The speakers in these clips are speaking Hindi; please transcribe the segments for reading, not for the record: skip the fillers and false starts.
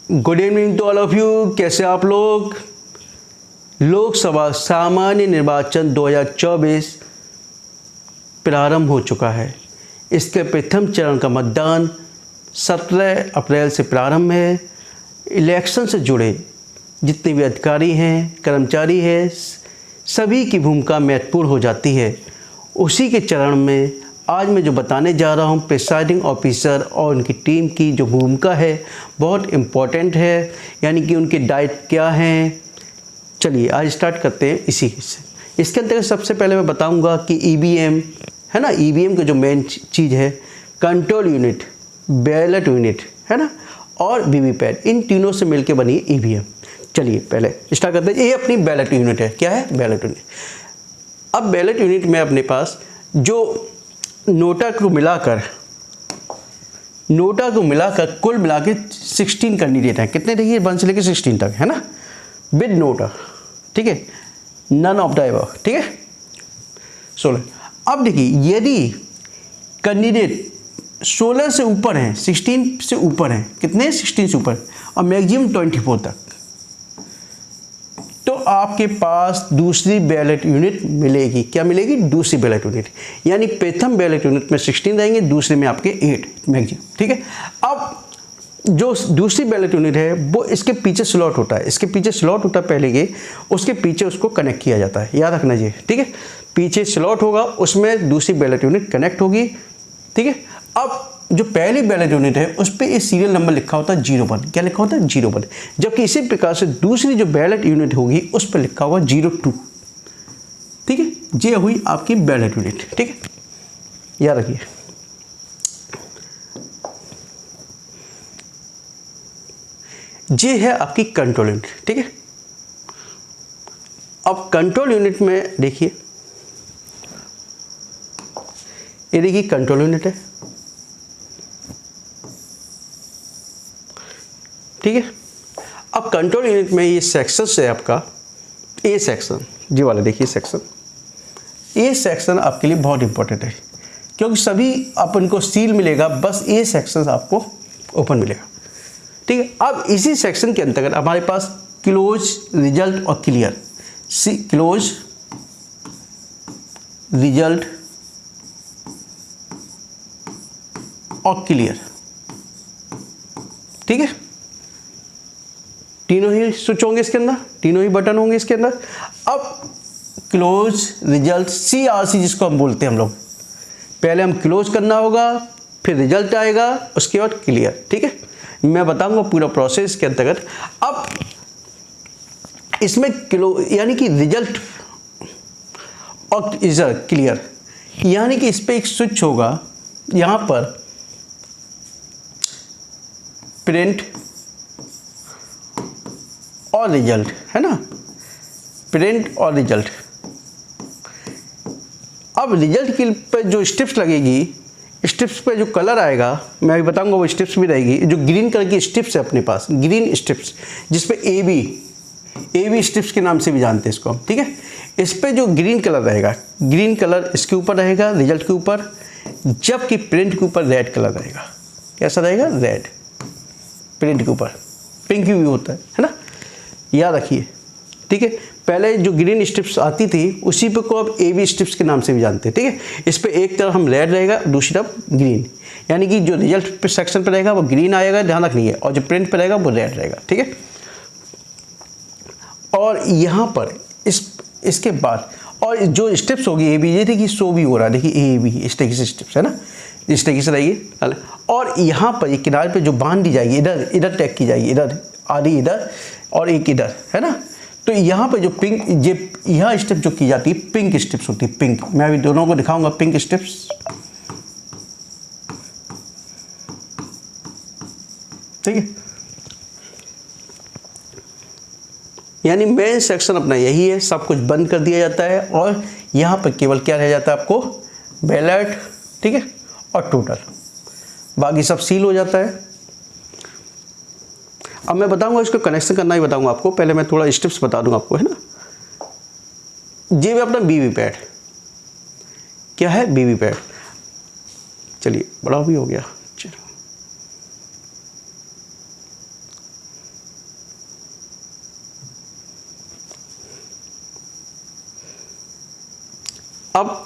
Good evening to all of you. कैसे आप लोग? लोकसभा सामान्य निर्वाचन 2024 प्रारंभ हो चुका है। इसके प्रथम चरण का मतदान 17 अप्रैल से प्रारंभ है। इलेक्शन से जुड़े जितने भी अधिकारी हैं, कर्मचारी हैं, सभी की भूमिका महत्वपूर्ण हो जाती है। उसी के चरण में आज मैं जो बताने जा रहा हूं, प्रिसाइडिंग ऑफिसर और उनकी टीम की जो भूमिका है बहुत इम्पॉर्टेंट है, यानी कि उनके दायित्व क्या हैं। चलिए आज स्टार्ट करते हैं इसी से। इसके अंतर्गत सबसे पहले मैं बताऊंगा कि ईवीएम है ना, ईवीएम का जो मेन चीज़ है, कंट्रोल यूनिट, बैलेट यूनिट है ना, और वीवीपैट, इन तीनों से मिलकर बनी ईवीएम। चलिए पहले स्टार्ट करते हैं। ये अपनी बैलेट यूनिट है। क्या है? Ballot unit. अब बैलेट यूनिट में अपने पास जो नोटा को मिलाकर कुल मिला के 16 कैंडिडेट हैं। कितने देखिए? 1 से लेकर 16 तक है ना, विद नोटा। ठीक है, नन ऑफ द अबव। ठीक है, 16। अब देखिए यदि कैंडिडेट 16 से ऊपर हैं, 16 से ऊपर हैं, कितने? 16 से ऊपर, और मैक्सिमम 24 तक, तो आपके पास दूसरी बैलेट यूनिट मिलेगी। क्या मिलेगी? दूसरी बैलेट यूनिट। यानी प्रथम बैलेट यूनिट में 16 रहेंगे, दूसरे में आपके 8 मैक्सिमम। ठीक है, अब जो दूसरी बैलेट यूनिट है वो इसके पीछे स्लॉट होता है। इसके पीछे स्लॉट होता है पहले के, उसके पीछे उसको कनेक्ट किया जाता है। याद रखना जी। ठीक है, पीछे स्लॉट होगा, उसमें दूसरी बैलेट यूनिट कनेक्ट होगी। ठीक है, अब जो पहली बैलेट यूनिट है उस पर ये सीरियल नंबर लिखा होता है 01। क्या लिखा होता है? 01। जबकि इसी प्रकार से दूसरी जो बैलेट यूनिट होगी उस पर लिखा होगा 02। ठीक है, ये हुई आपकी बैलेट यूनिट। ठीक है, याद रखिए। ये है आपकी कंट्रोल यूनिट। ठीक है, अब कंट्रोल यूनिट में देखिए, ये देखिए कंट्रोल यूनिट है। ठीक है, अब कंट्रोल यूनिट में ये सेक्शन है आपका ए सेक्शन, जी वाला देखिए सेक्शन। ए सेक्शन आपके लिए बहुत इंपॉर्टेंट है, क्योंकि सभी अपन को सील मिलेगा, बस ए सेक्शन आपको ओपन मिलेगा। ठीक है, अब इसी सेक्शन के अंतर्गत हमारे पास क्लोज, रिजल्ट और क्लियर। क्लोज, रिजल्ट और क्लियर। ठीक है, तीनों ही स्विच होंगे इसके अंदर, तीनों ही बटन होंगे इसके अंदर। अब क्लोज, रिजल्ट, CRC जिसको हम बोलते हैं हम लोग, पहले हम क्लोज करना होगा, फिर रिजल्ट आएगा, उसके बाद क्लियर। ठीक है, मैं बताऊंगा पूरा प्रोसेस के अंतर्गत। अब इसमें यानी कि रिजल्ट और रिजल्ट क्लियर, यानी कि इस पर एक स्विच होगा, यहां पर प्रिंट और रिजल्ट है ना, प्रिंट और रिजल्ट। अब रिजल्ट के पे जो स्ट्रिप्स लगेगी, स्ट्रिप्स पे जो कलर आएगा मैं अभी बताऊंगा, वो स्ट्रिप्स भी रहेगी। जो ग्रीन कलर की स्ट्रिप्स है अपने पास, ग्रीन स्ट्रिप्स, जिसपे AB स्ट्रिप्स के नाम से भी जानते हैं इसको हम। ठीक है, इस पे जो ग्रीन कलर रहेगा, ग्रीन कलर इसके ऊपर रहेगा, रिजल्ट के ऊपर, जबकि प्रिंट के ऊपर रेड कलर रहेगा। कैसा रहेगा? रेड। प्रिंट के ऊपर पिंक भी होता है ना, याद रखिए। ठीक है, पहले जो ग्रीन स्ट्रिप्स आती थी उसी पे को अब AB स्ट्रिप्स के नाम से भी जानते हैं। ठीक है, इस पे एक तरफ हम रेड रहेगा, दूसरी तरफ ग्रीन, यानी कि जो रिजल्ट पे सेक्शन पे रहेगा वो ग्रीन आएगा, ध्यान रखिए, और जो प्रिंट पे रहेगा वो रेड रहेगा। ठीक है, और यहाँ पर इसके बाद और जो स्टेप्स होगी AB, ये देखिए शो भी हो रहा है, देखिए AB इस तरीके से स्टेप्स है ना, इस तरीके से रहेगी। और यहाँ पर ये किनारे पे जो बांध दी जाएगी, इधर टैग की जाएगी, इधर आधी, इधर और एक इधर है ना। तो यहाँ पे जो पिंक, ये यहाँ स्टेप जो की जाती है पिंक स्टेप्स होती है, पिंक। मैं अभी दोनों को दिखाऊंगा पिंक स्टेप्स। ठीक है, यानी मेन सेक्शन अपना यही है, सब कुछ बंद कर दिया जाता है और यहाँ पर केवल क्या रह जाता है आपको? बैलेट। ठीक है, और टोटल, बाकी सब सील हो जाता है। अब मैं बताऊंगा इसको कनेक्शन करना ही बताऊंगा आपको, पहले मैं थोड़ा स्टेप्स बता दूंगा आपको, है ना। ये भी अपना वीवीपैट। क्या है? वीवीपैट। चलिए बड़ा भी हो गया। चलो अब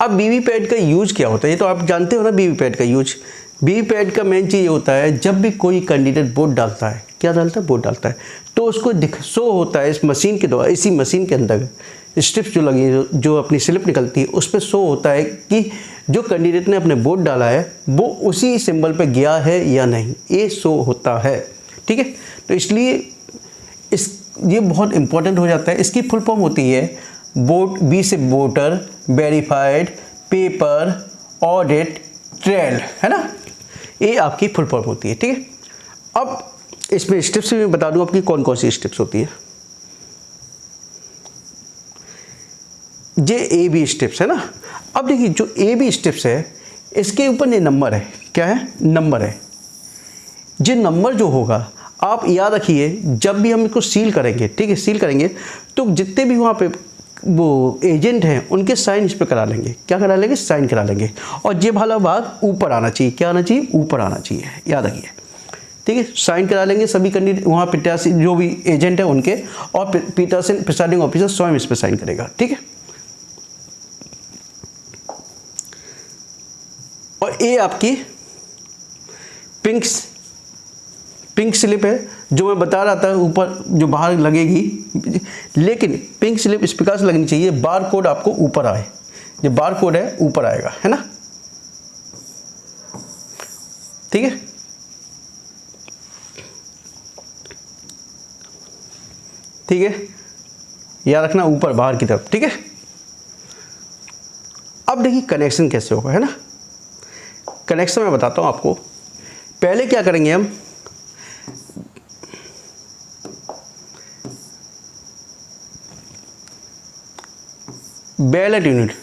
वीवीपैट का यूज क्या होता है, ये तो आप जानते हो ना वीवीपैट का यूज। वीवीपैट का मेन चीज़ ये होता है, जब भी कोई कैंडिडेट वोट डालता है, क्या डालता है, वोट डालता है, तो उसको शो होता है इस मशीन के द्वारा, इसी मशीन के अंदर स्ट्रिप्स जो लगी है, जो अपनी स्लिप निकलती है, उस पर शो होता है कि जो कैंडिडेट ने अपने वोट डाला है वो उसी सिंबल पे गया है या नहीं, ये शो होता है। ठीक है, तो इसलिए ये बहुत इंपॉर्टेंट हो जाता है। इसकी फुल फॉर्म होती है वोट, बी से voter, verified, paper, audit, trail, है ना, ये आपकी फुल फॉर्म होती है। ठीक है, अब इसमें स्टेप्स भी मैं बता दूं आपकी कौन कौन सी स्टेप्स होती है। ये ए बी स्टेप्स है ना। अब देखिए जो ए बी स्टेप्स है इसके ऊपर ये नंबर है, क्या है, नंबर है। ये नंबर जो होगा आप याद रखिए, जब भी हम इसको सील करेंगे, ठीक है, सील करेंगे तो जितने भी वहाँ पे वो एजेंट हैं उनके साइन इस पर करा लेंगे, क्या करा लेंगे, साइन करा लेंगे। और ये वाला भाग ऊपर आना चाहिए, क्या आना चाहिए, ऊपर आना चाहिए, याद रखिए। ठीक है, साइन करा लेंगे सभी कैंडिडेट, वहाँ पिटासी जो भी एजेंट है उनके, और पीटरसन प्रिसाइडिंग ऑफिसर स्वयं इस पर साइन करेगा। ठीक है, और ये आपकी पिंक स्लिप है, जो मैं बता रहा था ऊपर जो बाहर लगेगी, लेकिन पिंक स्लिप इस प्रकार से लगनी चाहिए बार कोड आपको ऊपर आए, जो बार कोड है ऊपर आएगा, है ना। ठीक है, ठीक है, याद रखना ऊपर बाहर की तरफ। ठीक है, अब देखिए कनेक्शन कैसे होगा, है ना। कनेक्शन मैं बताता हूं आपको। पहले क्या करेंगे हम, बैलेट यूनिट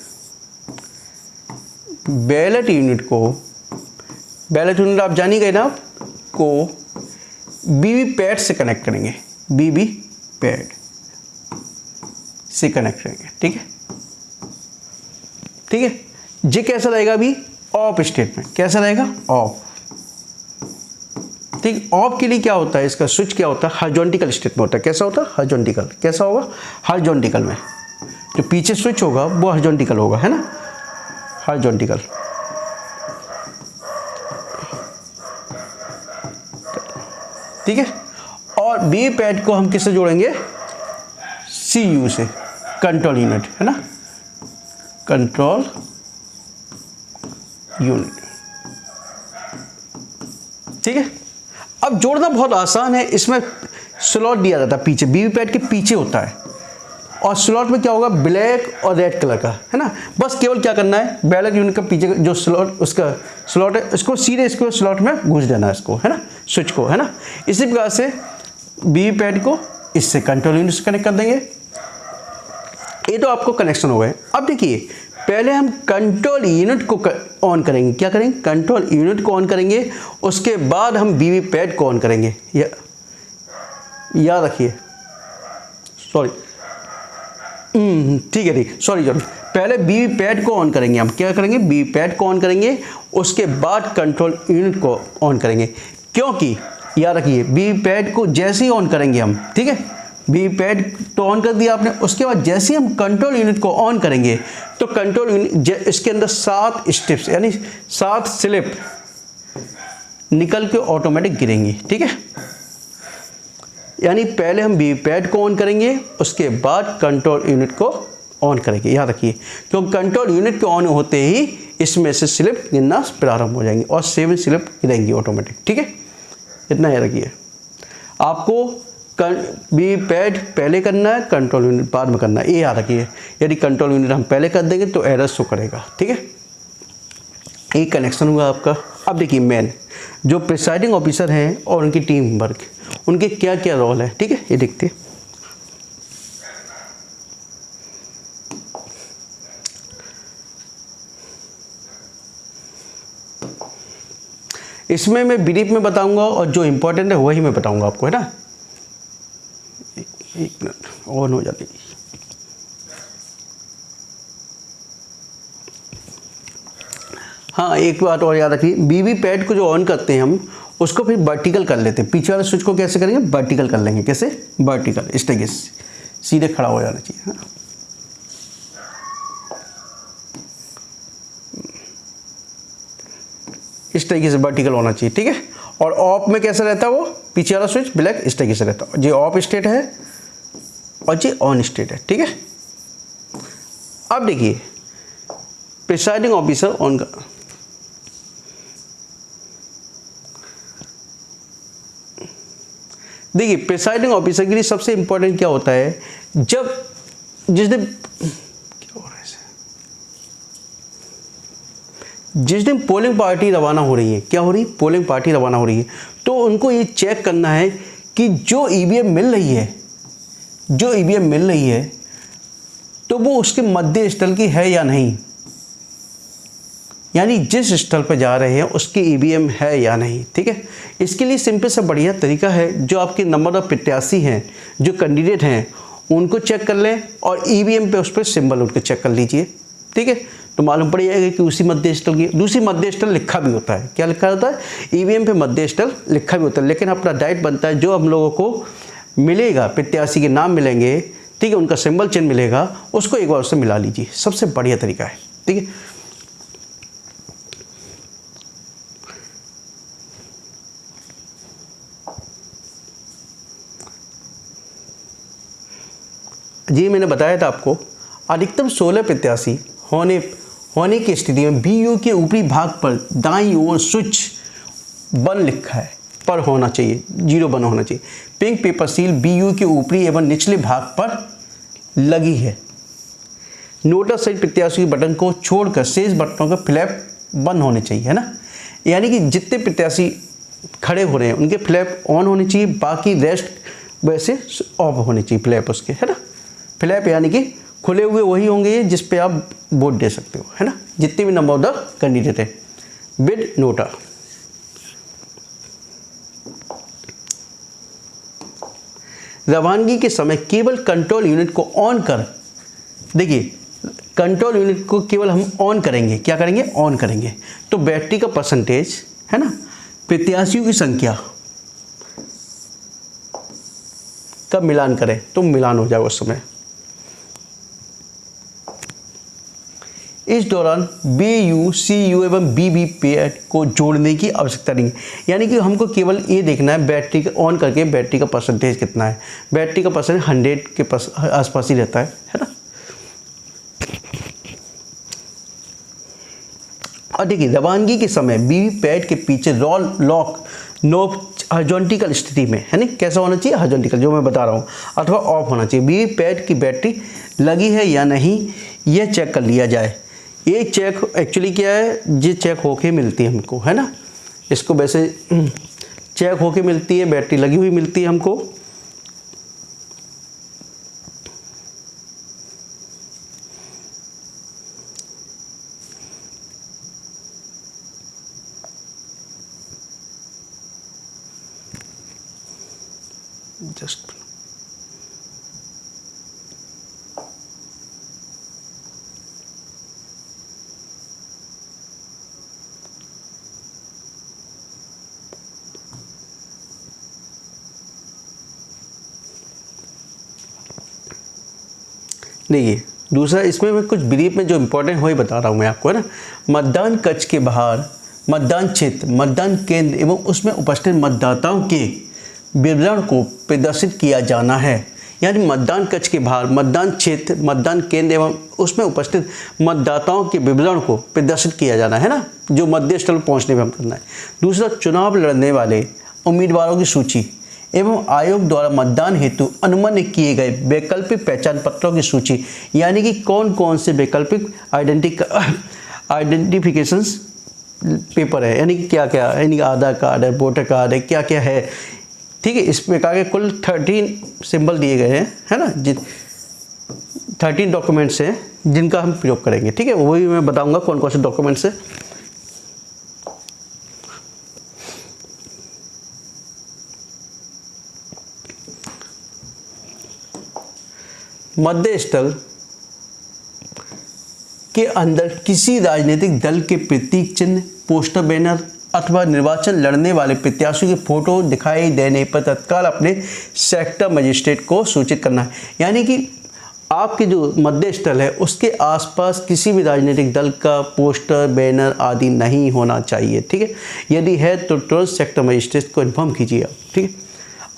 आप जान ही गए ना, को वीवीपैट से कनेक्ट करेंगे, वीवीपैट से कनेक्ट करेंगे। ठीक है, ठीक है, ये कैसा रहेगा, अभी ऑफ स्टेट में कैसा रहेगा, ऑफ। ठीक, ऑफ के लिए क्या होता है, इसका स्विच क्या होता है, हॉरिजॉन्टल स्टेट में होता है। कैसा होता है, हॉरिजॉन्टल। कैसा होगा, हॉरिजॉन्टल में जो पीछे स्विच होगा वो हॉरिजॉन्टल होगा, है ना, हॉरिजॉन्टल। ठीक है, और वीवीपैट को हम किससे जोड़ेंगे, CU से, कंट्रोल यूनिट, है ना, कंट्रोल यूनिट। ठीक है, अब जोड़ना बहुत आसान है। इसमें स्लॉट दिया जाता है पीछे, वीवीपैट के पीछे होता है, और स्लॉट में क्या होगा, ब्लैक और रेड कलर का, है ना। बस केवल क्या करना है, बैलेट यूनिट का पीछे जो स्लॉट, उसका स्लॉट है, इसको सीधे इसको स्लॉट में घुस देना है, इसको, है ना, स्विच को, है ना। इसी प्रकार से वीवीपैट को इससे कंट्रोल यूनिट से कनेक्ट कर देंगे। ये तो आपको कनेक्शन हो गए। अब देखिए, पहले हम कंट्रोल यूनिट को ऑन करेंगे, क्या करेंगे, कंट्रोल यूनिट को ऑन करेंगे, उसके बाद हम वीवीपैट को ऑन करेंगे। याद रखिए, सॉरी, ठीक है, ठीक, सॉरी, पहले वीवीपैट को ऑन करेंगे हम, क्या करेंगे, वीवीपैट को ऑन करेंगे, उसके बाद कंट्रोल यूनिट को ऑन करेंगे। क्योंकि याद रखिए, वीवीपैट को जैसे ही ऑन करेंगे हम, ठीक है, वीवीपैट तो ऑन कर दिया आपने, उसके बाद जैसे ही हम कंट्रोल यूनिट को ऑन करेंगे तो कंट्रोल यूनिट, इसके अंदर 7 स्टेप्स यानी 7 स्लिप निकल के ऑटोमेटिक गिरेंगी। ठीक है, यानी पहले हम वीवीपैट को ऑन करेंगे, उसके बाद कंट्रोल यूनिट को ऑन करेंगे। याद रखिए, क्योंकि कंट्रोल यूनिट के ऑन होते ही इसमें से स्लिप गिरना प्रारंभ हो जाएंगे और 7 स्लिप गिरेंगी ऑटोमेटिक। ठीक है, इतना याद रखिए। आपको वीवीपैट पहले करना है, कंट्रोल यूनिट बाद में करना है, ये याद रखिए। यदि कंट्रोल यूनिट हम पहले कर देंगे तो एरर शो करेगा। ठीक है, ये कनेक्शन हुआ आपका। अब देखिए, मेन जो प्रिसाइडिंग ऑफिसर हैं और उनकी टीम वर्क, उनके क्या क्या रोल है, ठीक है, ये देखते हैं। इसमें मैं ब्रीफ में बताऊंगा और जो इम्पोर्टेंट है वही मैं बताऊंगा आपको, है ना। एक मिनट, ऑन हो जाती। हाँ, एक बात और याद रखिए, वीवीपैट को जो ऑन करते हैं हम, उसको फिर वर्टिकल कर लेते हैं। पीछे वाले स्विच को कैसे करेंगे, वर्टिकल कर लेंगे। कैसे, वर्टिकल, इस तरीके से सीधे खड़ा हो जाना चाहिए, है ना। इस तरीके से वर्टिकल होना चाहिए, ठीक है। और ऑफ में कैसा रहता है वो, पीछे वाला स्विच ब्लैक इस तरीके से रहता है। ये ऑफ स्टेट है और ये ऑन स्टेट है, ठीक है। अब देखिए प्रिसाइडिंग ऑफिसर ऑन का, देखिए प्रिसाइडिंग ऑफिसर के लिए सबसे इंपॉर्टेंट क्या होता है, जब जिस दिन क्या हो रहा है, जिस दिन पोलिंग पार्टी रवाना हो रही है, क्या हो रही है, पोलिंग पार्टी रवाना हो रही है, तो उनको ये चेक करना है कि जो ईवीएम मिल रही है, जो ईवीएम मिल रही है तो वो उसके मध्य स्थल की है या नहीं, यानी जिस स्थल पर जा रहे हैं उसकी ईवीएम है या नहीं, ठीक है। इसके लिए सिंपल सा बढ़िया तरीका है, जो आपके नंबर ऑफ प्रत्याशी हैं, जो कैंडिडेट हैं, उनको चेक कर लें और ईवीएम पे उस पर सिंबल उनके चेक कर लीजिए, ठीक है। तो मालूम पड़ जाएगा कि उसी मध्य स्थल की, दूसरी मध्य स्थल लिखा भी होता है, क्या लिखा होता है, ईवीएम पे मध्य स्थल लिखा भी होता है। लेकिन अपना डाइट बनता है, जो हम लोगों को मिलेगा, प्रत्याशी के नाम मिलेंगे, ठीक है, उनका सिंबल चिन्ह मिलेगा, उसको एक बार उससे मिला लीजिए, सबसे बढ़िया तरीका है, ठीक है। जी मैंने बताया था आपको, अधिकतम 16 प्रत्याशी होने की स्थिति में बीयू के ऊपरी भाग पर दाईं ओर स्विच 1 लिखा है पर होना चाहिए, 0 1 होना चाहिए। पिंक पेपर सील बीयू के ऊपरी एवं निचले भाग पर लगी है। नोटा सहित प्रत्याशी के बटन को छोड़कर शेष बटनों के फ्लैप बंद होने चाहिए, है ना। यानी कि जितने प्रत्याशी खड़े हो रहे हैं उनके फ्लैप ऑन होने चाहिए, बाकी रेस्ट वैसे ऑफ होने चाहिए फ्लैप उसके, है ना। फ्लैप यानी कि खुले हुए वही होंगे जिस पे आप वोट दे सकते हो, है ना, जितने भी नंबर ऑफ द कैंडिडेट है। विद नोटा, रवानगी के समय केवल कंट्रोल यूनिट को ऑन कर, देखिए कंट्रोल यूनिट को केवल हम ऑन करेंगे, क्या करेंगे, ऑन करेंगे, तो बैटरी का परसेंटेज, है ना, प्रत्याशियों की संख्या का मिलान करें तो मिलान हो जाएगा उस समय। इस दौरान BU, CU एवं BB पैड को जोड़ने की आवश्यकता नहीं है, यानी कि हमको केवल ये देखना है बैटरी का ऑन करके बैटरी का परसेंटेज कितना है। बैटरी का परसेंटेज 100 के आसपास ही रहता है ना। और देखिए रवानगी के समय BB पैड के पीछे रोल लॉक नोब हॉरिजॉन्टल स्थिति में, है ना, कैसा होना चाहिए, हॉरिजॉन्टल, जो मैं बता रहा हूँ, अथवा ऑफ होना चाहिए। BB पैड की बैटरी लगी है या नहीं यह चेक कर लिया जाए। ये चेक एक्चुअली क्या है, ये चेक होके मिलती है हमको, है ना। इसको वैसे चेक होके मिलती है, बैटरी लगी हुई मिलती है हमको। जस्ट देखिए दूसरा, इसमें मैं कुछ ब्रीफ में जो इम्पोर्टेंट हो ही बता रहा हूँ मैं आपको, है ना। मतदान कक्ष के बाहर मतदान क्षेत्र, मतदान केंद्र एवं उसमें उपस्थित मतदाताओं के विवरण को प्रदर्शित किया जाना है। यानी मतदान कक्ष के बाहर मतदान क्षेत्र, मतदान केंद्र एवं उसमें उपस्थित मतदाताओं के विवरण को प्रदर्शित किया जाना है ना, जो मध्य स्थल पहुँचने में हम करना है। दूसरा, चुनाव लड़ने वाले उम्मीदवारों की सूची एवं आयोग द्वारा मतदान हेतु अनुमन्य किए गए वैकल्पिक पहचान पत्रों की सूची, यानी कि कौन कौन से वैकल्पिक आइडेंटिफिकेशंस पेपर है, यानी कि क्या क्या, यानी कि आधार कार्ड है, वोटर कार्ड है, क्या क्या है, ठीक है। इस प्रकार के कुल 13 सिंबल दिए गए हैं, है ना, 13 डॉक्यूमेंट्स हैं जिनका हम प्रयोग करेंगे, ठीक है। वही मैं बताऊंगा कौन कौन से डॉक्यूमेंट्स हैं। मध्य स्थल के अंदर किसी राजनीतिक दल के प्रतीक चिन्ह, पोस्टर, बैनर अथवा निर्वाचन लड़ने वाले प्रत्याशियों की फोटो दिखाई देने पर तत्काल अपने सेक्टर मजिस्ट्रेट को सूचित करना है। यानी कि आपके जो मतदेय स्थल है उसके आसपास किसी भी राजनीतिक दल का पोस्टर, बैनर आदि नहीं होना चाहिए, ठीक है। यदि है तो तुरंत सेक्टर मजिस्ट्रेट को इन्फॉर्म कीजिए आप, ठीक है।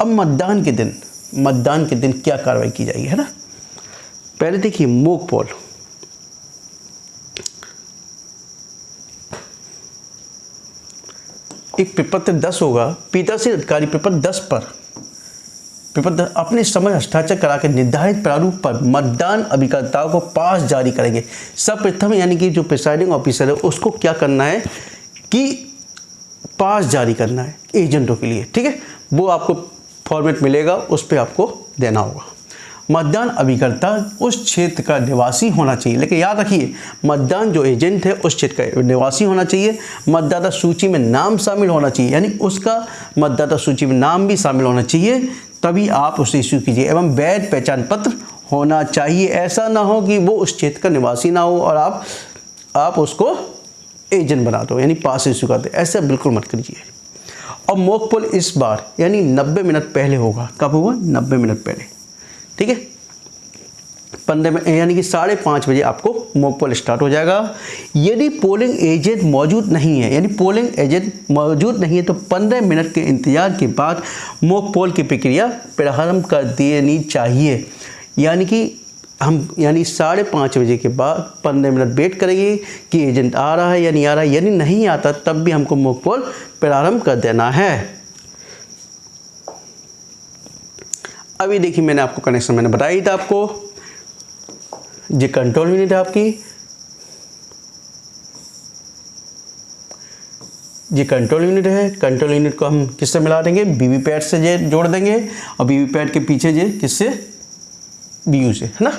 अब मतदान के दिन क्या कार्रवाई की जाएगी, है ना। पहले देखिए मॉक पोल। एक पेपर 10 होगा, पीठासीन अधिकारी पेपर 10 अपने समय हस्ताक्षर करा के निर्धारित प्रारूप पर मतदान अभिकर्ताओं को पास जारी करेंगे। सर्वप्रथम यानी कि जो प्रिसाइडिंग ऑफिसर है उसको क्या करना है कि पास जारी करना है एजेंटों के लिए, ठीक है। वो आपको फॉर्मेट मिलेगा, उस पर आपको देना होगा। मतदान अभिकर्ता उस क्षेत्र का निवासी होना चाहिए, लेकिन याद रखिए मतदान जो एजेंट है उस क्षेत्र का निवासी होना चाहिए। मतदाता सूची में नाम शामिल होना चाहिए, यानी उसका मतदाता सूची में नाम भी शामिल होना चाहिए, तभी आप उसे इश्यू कीजिए। एवं वैध पहचान पत्र होना चाहिए। ऐसा ना हो कि वो उस क्षेत्र का निवासी ना हो और आप उसको एजेंट बना दो, यानी पास इश्यू कर दो। ऐसा बिल्कुल मत करिए। और मॉक पोल इस बार यानी 90 मिनट पहले होगा। कब होगा? 90 मिनट पहले, ठीक है। 15 मिनट यानी कि 5:30 बजे आपको मॉक पोल स्टार्ट हो जाएगा। यदि पोलिंग एजेंट मौजूद नहीं है, यानी पोलिंग एजेंट मौजूद नहीं है तो 15 मिनट के इंतजार के बाद मॉक पोल की प्रक्रिया प्रारंभ कर देनी चाहिए। यानी कि हम 5:30 बजे के बाद 15 मिनट वेट करेंगे कि एजेंट आ रहा है या नहीं आ रहा है। यदि नहीं आता तब भी हमको मॉक पोल प्रारंभ कर देना है। अभी देखिए मैंने आपको कनेक्शन मैंने बताया ही था आपको। ये कंट्रोल यूनिट है आपकी, ये कंट्रोल यूनिट है। कंट्रोल यूनिट को हम किससे मिला देंगे? वीवीपैट से जोड़ देंगे और वीवीपैट के पीछे ये किससे? बीयू से, है ना।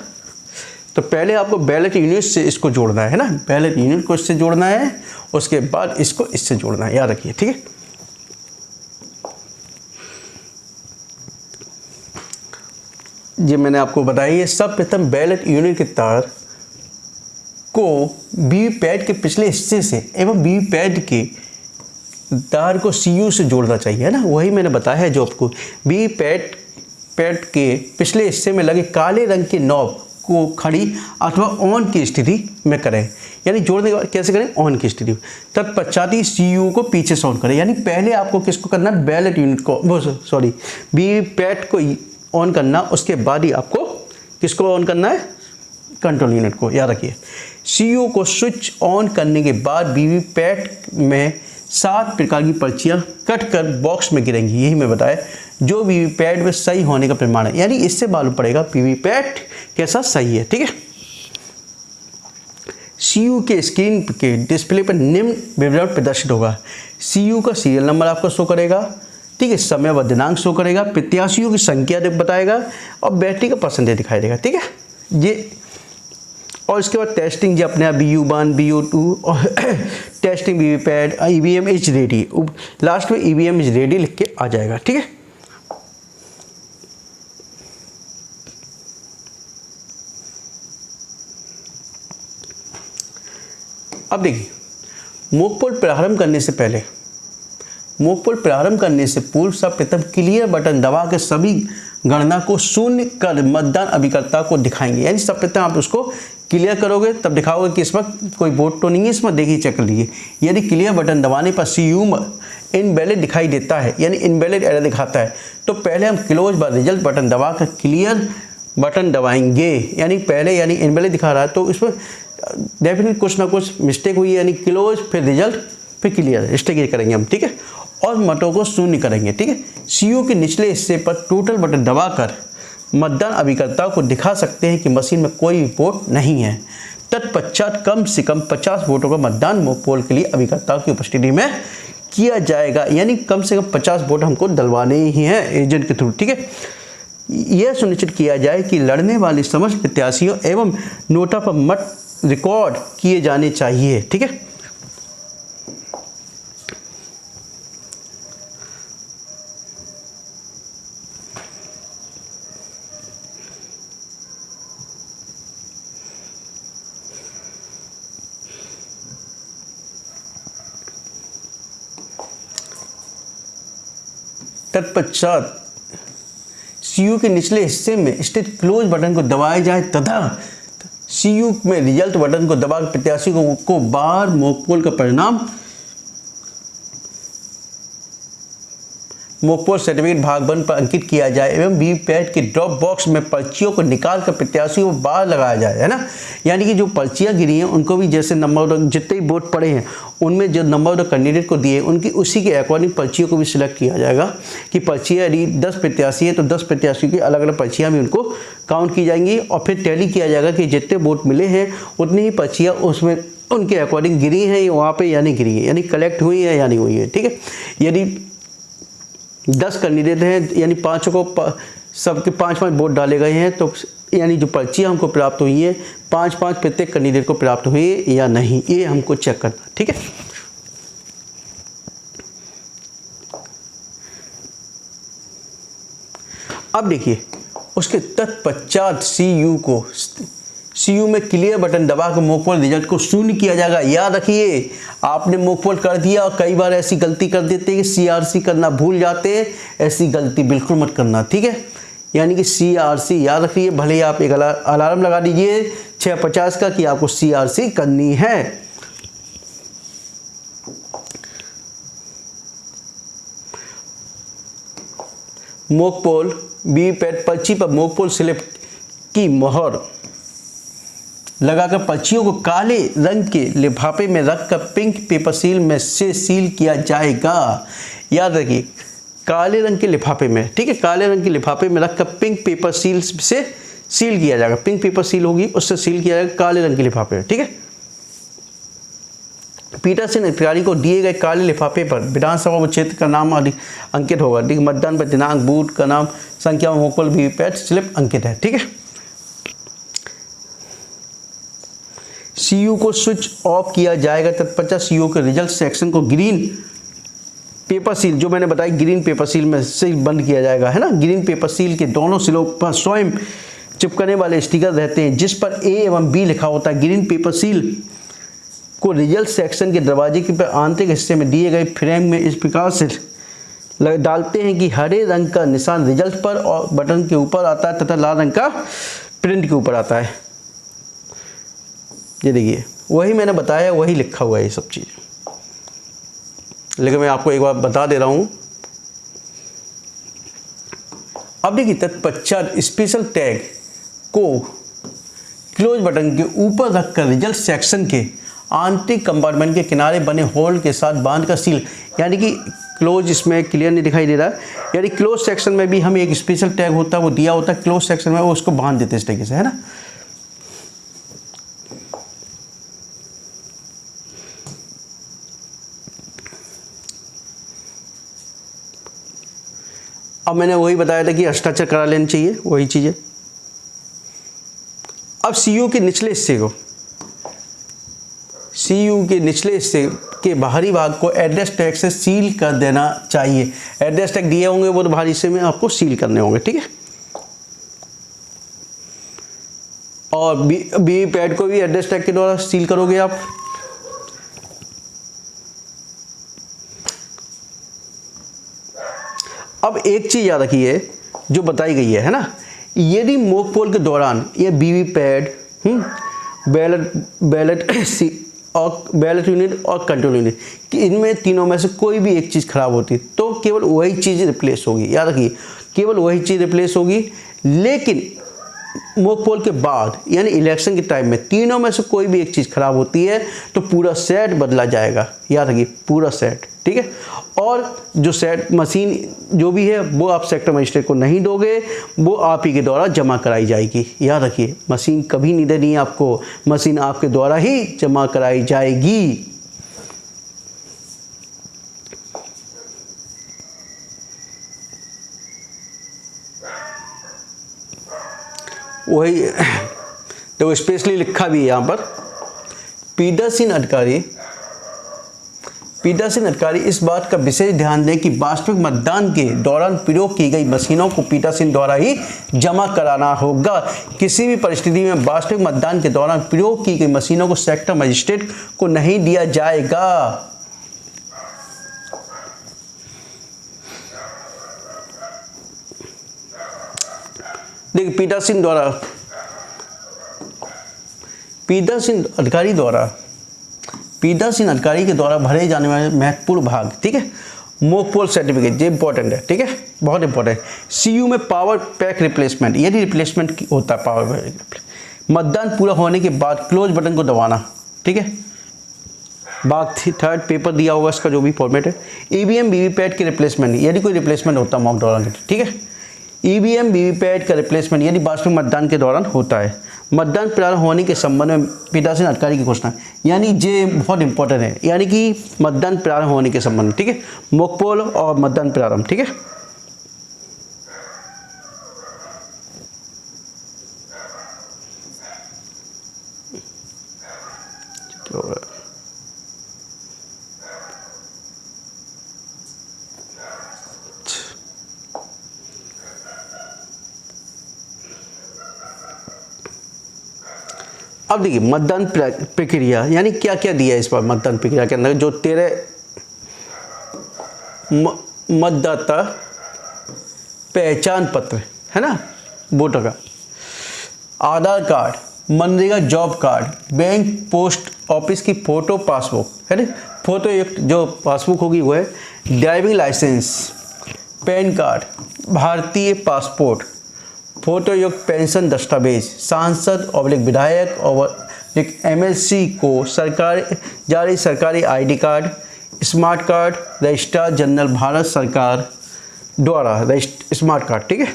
तो पहले आपको बैलेट यूनिट से इसको जोड़ना है ना, बैलेट यूनिट को इससे जोड़ना है, उसके बाद इसको इससे जोड़ना है, याद रखिए, ठीक है। ये मैंने आपको बताई है। सर्वप्रथम बैलेट यूनिट के तार को वीवीपैट के पिछले हिस्से से एवं वीवीपैट के तार को सीयू से जोड़ना चाहिए, है ना। वही मैंने बताया है जो आपको वीवीपैट के पिछले हिस्से में लगे काले रंग के नॉब को खड़ी अथवा ऑन की स्थिति में करें, यानी जोड़ने के बाद कैसे करें? ऑन की स्थिति। तत्पश्चात ही सीयू को पीछे से ऑन करें, यानी पहले आपको किसको करना है? बैलेट यूनिट को, वीवीपैट को ऑन करना, उसके बाद ही आपको किसको ऑन करना है? कंट्रोल यूनिट को, याद रखिए। सीयू को स्विच ऑन करने के बाद वीवीपैट में 7 प्रकार की पर्चियां कट कर बॉक्स में गिरेंगी, यही मैं बताया, जो वीवीपैट में सही होने का प्रमाण है। यानी इससे मालूम पड़ेगा वीवीपैट कैसा सही है, ठीक है। सीयू के स्क्रीन के डिस्प्ले पर निम्न विवरण प्रदर्शित होगा। सीयू का सीरियल नंबर आपको शो करेगा, ठीक है। समय व दिनांक शो करेगा, प्रत्याशियों की संख्या बताएगा और बैटरी का परसेंटेज दिखाई देगा, ठीक है। ये और इसके बाद टेस्टिंग जो अपने आप BU1 BU2 और testing VVPAT EVM is ready, last में EVM इज रेडी लिख के आ जाएगा, ठीक है। अब देखिए मॉक पोल प्रारंभ करने से पूर्व सर्वप्रथम क्लियर बटन दबा के सभी गणना को शून्य कर मतदान अभिकर्ता को दिखाएंगे। यानी सर्वप्रथम आप उसको क्लियर करोगे तब दिखाओगे कि इसमें कोई वोट तो नहीं है, इसमें देखिए चेक कर लीजिए। यदि क्लियर बटन दबाने पर सीयू इनवैलिड दिखाई देता है, यानी इनवैलिड एरर दिखाता है, तो पहले हम क्लोज व रिजल्ट बटन दबा कर क्लियर बटन दबाएंगे। यानी पहले इनवैलिड दिखा रहा है तो इसमें डेफिनेटली कुछ ना कुछ मिस्टेक हुई है, यानी क्लोज फिर रिजल्ट फिर क्लियर, स्टेक करेंगे हम, ठीक है। और मतों को शून्य करेंगे, ठीक है। सीयू के निचले हिस्से पर टोटल बटन दबाकर मतदान अभिकर्ताओं को दिखा सकते हैं कि मशीन में कोई वोट नहीं है। तत्पश्चात कम से कम 50 वोटों का मतदान मॉक पोल के लिए अभिकर्ताओं की उपस्थिति में किया जाएगा। यानी कम से कम 50 वोट हमको डलवाने ही हैं एजेंट के थ्रू, ठीक है। यह सुनिश्चित किया जाए कि लड़ने वाले समस्त प्रत्याशियों एवं नोटा पर मत रिकॉर्ड किए जाने चाहिए, ठीक है। तत्पश्चात सीयू के निचले हिस्से में स्थित क्लोज बटन को दबाया जाए तथा सीयू में रिजल्ट बटन को दबाकर प्रत्याशी को बार मॉक पोल का परिणाम मॉक पोल सर्टिफिकेट भाग 1 पर अंकित किया जाए एवं वीवीपैट के ड्रॉप बॉक्स में पर्चियों को निकाल कर प्रत्याशी को बाहर लगाया जाए, है ना। यानी कि जो पर्चियाँ गिरी हैं उनको भी जैसे नंबर जितने भी वोट पड़े हैं उनमें जो नंबर कैंडिडेट को दिए उनकी उसी के अकॉर्डिंग पर्चियों को भी सिलेक्ट किया जाएगा कि पर्चियाँ यदि 10 प्रत्याशी है तो 10 प्रत्याशियों की अलग अलग पर्चियाँ भी उनको काउंट की जाएंगी और फिर टैली किया जाएगा कि जितने वोट मिले हैं उतनी ही पर्चियाँ उसमें उनके अकॉर्डिंग गिरी हैं वहाँ पर या नहीं गिरी है, यानी कलेक्ट हुई है या नहीं हुई है, ठीक है। यदि 10 कैंडिडेट हैं यानी 5 को सबके 5-5 वोट डाले गए हैं तो यानी जो पर्चियाँ हमको प्राप्त हुई है 5-5 प्रत्येक कैंडिडेट को प्राप्त हुई है या नहीं, ये हमको चेक करना, ठीक है। अब देखिए उसके तत्पश्चात सीयू में क्लियर बटन दबाकर मॉक पोल रिजल्ट को शून्य किया जाएगा। याद रखिए आपने मॉक पोल कर दिया और कई बार ऐसी गलती कर देते हैं कि सीआरसी करना भूल जाते हैं, ऐसी गलती बिल्कुल मत करना, ठीक है। यानी कि सीआरसी याद रखिए, भले ही आप एक अलार्म लगा दीजिए 6:50 का कि आपको सीआरसी करनी है। मॉक पोल वीवीपैट पर्ची पर मॉक पोल स्लिप की मोहर लगाकर पर्चियों को काले रंग के लिफाफे में रखकर पिंक पेपर सील में से सील किया जाएगा। याद रखिए काले रंग के लिफाफे में, ठीक है, काले रंग के लिफाफे में रखकर पिंक पेपर सील से सील किया जाएगा। पिंक पेपर सील होगी उससे सील किया जाएगा काले रंग के लिफाफे में, ठीक है। पीटरसन अधिकारी को दिए गए काले लिफाफे पर विधानसभा क्षेत्र का नाम अंकित होगा, ठीक है। मतदान पर दिनांक, बूथ का नाम, संख्या, मॉक पोल वीवीपैट स्लिप अंकित है, ठीक है। सीयू को स्विच ऑफ किया जाएगा तत्पश्चात सीयू के रिजल्ट सेक्शन को ग्रीन पेपर सील, जो मैंने बताया ग्रीन पेपर सील में से बंद किया जाएगा, है ना। ग्रीन पेपर सील के दोनों सिलों पर स्वयं चिपकने वाले स्टिकर रहते हैं जिस पर ए एवं बी लिखा होता है। ग्रीन पेपर सील को रिजल्ट सेक्शन के दरवाजे के आंतरिक हिस्से में दिए गए फ्रेम में इस प्रकार से डालते हैं कि हरे रंग का निशान रिजल्ट पर और बटन के ऊपर आता है तथा लाल रंग का प्रिंट के ऊपर आता है। ये देखिए वही मैंने बताया, वही लिखा हुआ है ये सब चीज़, लेकिन मैं आपको एक बार बता दे रहा हूँ। अब देखिए तत्पश्चात स्पेशल टैग को क्लोज बटन के ऊपर रखकर रिजल्ट सेक्शन के आंतरिक कंपार्टमेंट के किनारे बने होल के साथ बांध कर सील, यानी कि क्लोज इसमें क्लियर नहीं दिखाई दे रहा है, यानी क्लोज सेक्शन में भी हमें एक स्पेशल टैग होता है वो दिया होता है क्लोज सेक्शन में, वो उसको बांध देते हैं इस तरीके से, है ना। अब मैंने वही बताया था कि हस्ताक्षर करा लेना चाहिए, वही चीज़ें। अब सीयू के निचले हिस्से को, सीयू के निचले हिस्से के बाहरी भाग को एड्रेस टैग से सील कर देना चाहिए। एड्रेस टैग दिए होंगे वो तो बाहरी हिस्से में आपको सील करने होंगे, ठीक है। और वीवीपैट को भी एड्रेस टैग के द्वारा सील करोगे आप। अब एक चीज़ याद रखिए जो बताई गई है ना, यदि मॉक पोल के दौरान ये वीवीपैट बैलेट यूनिट और कंट्रोल यूनिट कि इनमें तीनों में से कोई भी एक चीज़ खराब होती है तो केवल वही चीज़ रिप्लेस होगी। याद रखिए केवल वही चीज़ रिप्लेस होगी, लेकिन मॉक पोल के बाद यानी इलेक्शन के टाइम में तीनों में से कोई भी एक चीज़ खराब होती है तो पूरा सेट बदला जाएगा। याद रखिए पूरा सेट, ठीक है। और जो सेट मशीन जो भी है वो आप सेक्टर मजिस्ट्रेट को नहीं दोगे, वो आप ही के द्वारा जमा कराई जाएगी। याद रखिए मशीन कभी नहीं देनी है आपको, मशीन आपके द्वारा ही जमा कराई जाएगी। वही तो स्पेशली लिखा भी है यहाँ पर, पीटरसन अधिकारी इस बात का विशेष ध्यान दें कि वास्तविक मतदान के दौरान प्रयोग की गई मशीनों को पीटरसन द्वारा ही जमा कराना होगा। किसी भी परिस्थिति में वास्तविक मतदान के दौरान प्रयोग की गई मशीनों को सेक्टर मजिस्ट्रेट को नहीं दिया जाएगा। देखिए पीठासीन अधिकारी के द्वारा भरे जाने वाले महत्वपूर्ण भाग, ठीक है। मॉक पोल सर्टिफिकेट, ये इंपॉर्टेंट है, ठीक है, बहुत इंपॉर्टेंट है। सीयू में पावर पैक रिप्लेसमेंट, यदि रिप्लेसमेंट होता है पावर पैक, मतदान पूरा होने के बाद क्लोज बटन को दबाना, ठीक है। भाग थर्ड पेपर दिया होगा इसका जो भी फॉर्मेट है। ईवीएम वीवीपैट के रिप्लेसमेंट, यदि कोई रिप्लेसमेंट होता है मॉक दौरान, ठीक है। ईवीएम वीवीपैट का रिप्लेसमेंट यदि वास्तविक मतदान के दौरान होता है। मतदान प्रारंभ होने के संबंध में पीठासीन अधिकारी की घोषणा, यानी ये बहुत इंपॉर्टेंट है, यानी कि मतदान प्रारंभ होने के संबंध में, ठीक है। मॉक पोल और मतदान प्रारंभ, ठीक है। अब देखिए मतदान प्रक्रिया, यानी क्या क्या दिया है इस बार मतदान प्रक्रिया के अंदर। जो 13 मतदाता पहचान पत्र है ना, वोटर का, Aadhaar card, MNREGA job card, bank post office की फ़ोटो पासबुक है ना, फोटो युक्त जो पासबुक होगी वो है, ड्राइविंग लाइसेंस, पैन कार्ड, भारतीय पासपोर्ट, फोटो युक्त पेंशन दस्तावेज, सांसद और विधायक और एक एमएलसी को जारी सरकारी ID card, smart card, registrar general Bharat सरकार द्वारा स्मार्ट कार्ड, ठीक है।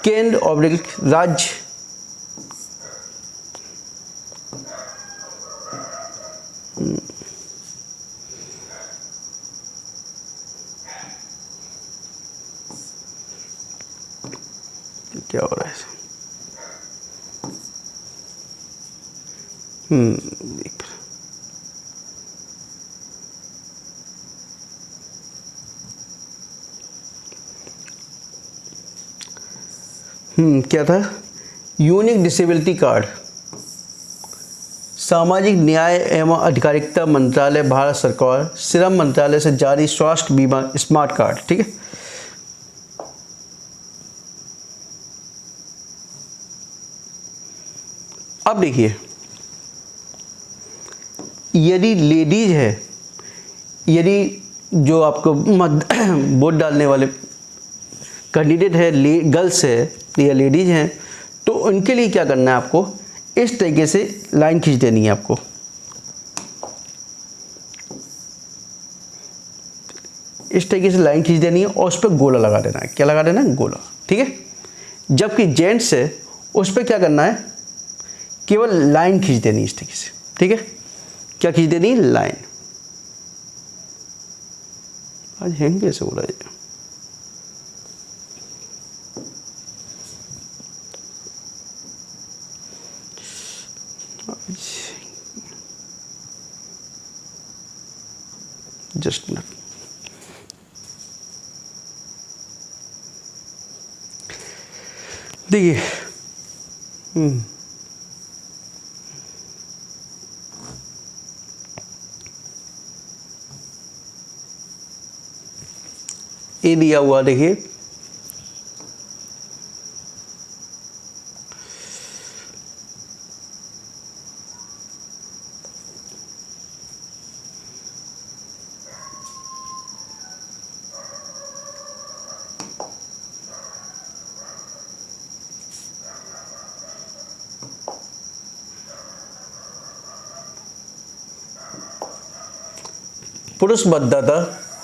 केंद्र और राज्य क्या हो रहा है, क्या था, यूनिक डिसेबिलिटी कार्ड, सामाजिक न्याय एवं अधिकारिता मंत्रालय भारत सरकार श्रम मंत्रालय से जारी स्वास्थ्य बीमा स्मार्ट कार्ड, ठीक है। अब देखिए यदि लेडीज है, यदि जो आपको वोट डालने वाले कैंडिडेट है गर्ल्स है या लेडीज हैं, तो उनके लिए क्या करना है, आपको इस तरीके से लाइन खींच देनी है। आपको इस तरीके से लाइन खींच देनी है और उस पर गोला लगा देना है। क्या लगा देना है? गोला, ठीक है। जबकि जेंट्स है उस पर क्या करना है, केवल लाइन खींच देनी है इस तरीके से, ठीक है। क्या खींच देनी है? लाइन। आज हैंग कैसे हो रहा है? जस्ट मिनट, देखिए ये दिया हुआ, देखिए पुरुष मतदाता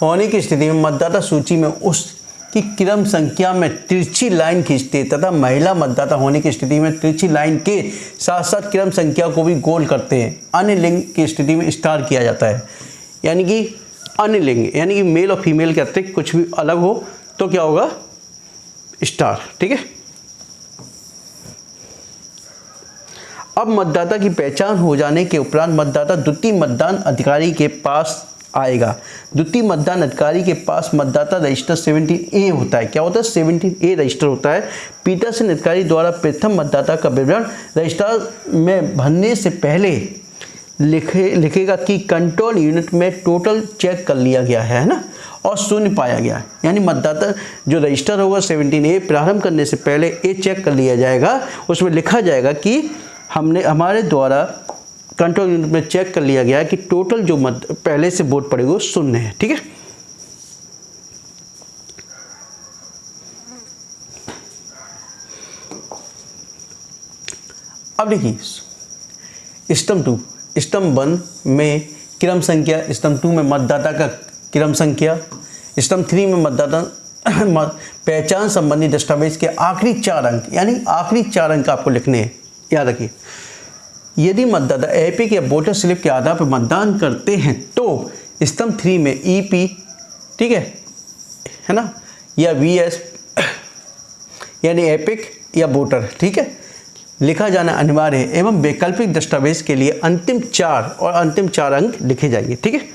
होने की स्थिति में मतदाता सूची में उसकी क्रम संख्या में तिरछी लाइन खींचते तथा महिला मतदाता होने की स्थिति में तिरछी लाइन के साथ साथ क्रम संख्या को भी गोल करते हैं। अन्य लिंग की स्थिति में स्टार किया जाता है, यानी कि अन्य लिंग यानी कि मेल और फीमेल के अतिरिक्त कुछ भी अलग हो तो क्या होगा? स्टार, ठीक है। अब मतदाता की पहचान हो जाने के उपरांत मतदाता द्वितीय मतदान अधिकारी के पास आएगा। द्वितीय मतदान अधिकारी के पास मतदाता रजिस्टर 17A होता है। क्या होता है? 17A रजिस्टर होता है। पीठासीन अधिकारी द्वारा प्रथम मतदाता का विवरण रजिस्टर में भरने से पहले लिखेगा कि कंट्रोल यूनिट में टोटल चेक कर लिया गया है ना, और शून्य पाया गया। यानी मतदाता जो रजिस्टर होगा 17A प्रारंभ करने से पहले ये चेक कर लिया जाएगा, उसमें लिखा जाएगा कि हमारे द्वारा कंट्रोल यूनिट में चेक कर लिया गया है कि टोटल जो पहले से वोट पड़ेगा वो शून्य है। ठीक है, अब देखिए स्तंभ 2, स्तंभ 1 में क्रम संख्या, स्तंभ 2 में मतदाता का क्रम संख्या, स्तंभ 3 में मतदाता पहचान संबंधी दस्तावेज के आखिरी 4 अंक, यानी आखिरी 4 अंक आपको लिखने हैं। याद रखिए, यदि मतदाता एपिक या वोटर स्लिप के आधार पर मतदान करते हैं तो स्तंभ 3 में ईपी, ठीक है ना, या वीएस यानी एपिक या वोटर, ठीक है, लिखा जाना अनिवार्य है एवं वैकल्पिक दस्तावेज के लिए अंतिम 4 अंक लिखे जाएंगे। ठीक है,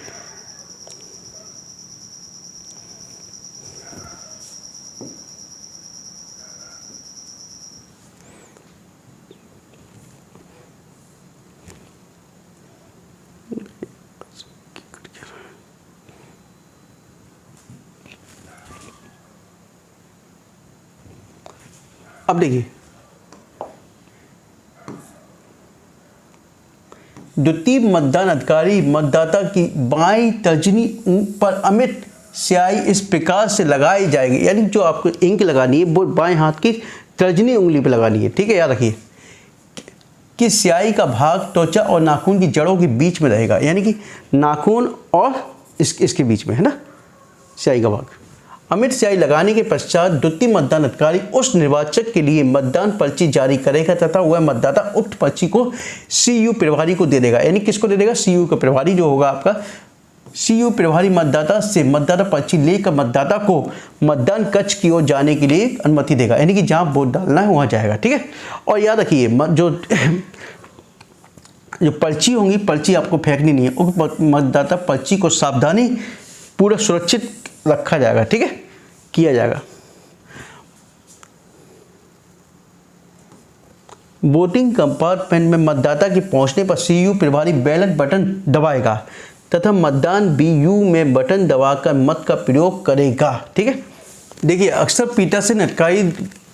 अब देखिए द्वितीय मतदान अधिकारी मतदाता की बाईं तर्जनी पर अमिट स्याही इस प्रकार से लगाई जाएगी, यानी जो आपको इंक लगानी है वो बाएं हाथ की तर्जनी उंगली पर लगानी है। ठीक है, याद रखिए कि स्याही का भाग त्वचा और नाखून की जड़ों के बीच में रहेगा, यानी कि नाखून और इसके बीच में है ना स्याही का भाग। अमिट स्याही लगाने के पश्चात द्वितीय मतदान अधिकारी उस निर्वाचक के लिए मतदान पर्ची जारी करेगा तथा वह मतदाता उक्त पर्ची को सीयू प्रभारी को दे देगा। यानी किसको दे देगा? सीयू का प्रभारी जो होगा आपका सीयू प्रभारी मतदाता से मतदाता पर्ची लेकर मतदाता को मतदान कक्ष की ओर जाने के लिए अनुमति देगा, यानी कि जहाँ वोट डालना है वहाँ जाएगा। ठीक है, और याद रखिए जो पर्ची होंगी, पर्ची आपको फेंकनी नहीं है, उस मतदाता पर्ची को सावधानी पूरा सुरक्षित रखा जाएगा। ठीक है, किया जाएगा। वोटिंग कंपार्टमेंट में मतदाता के पहुंचने पर सीयू प्रभारी बैलेट बटन दबाएगा तथा मतदान बीयू में बटन दबाकर मत का प्रयोग करेगा। ठीक है, देखिए अक्सर पीठासीन अधिकारी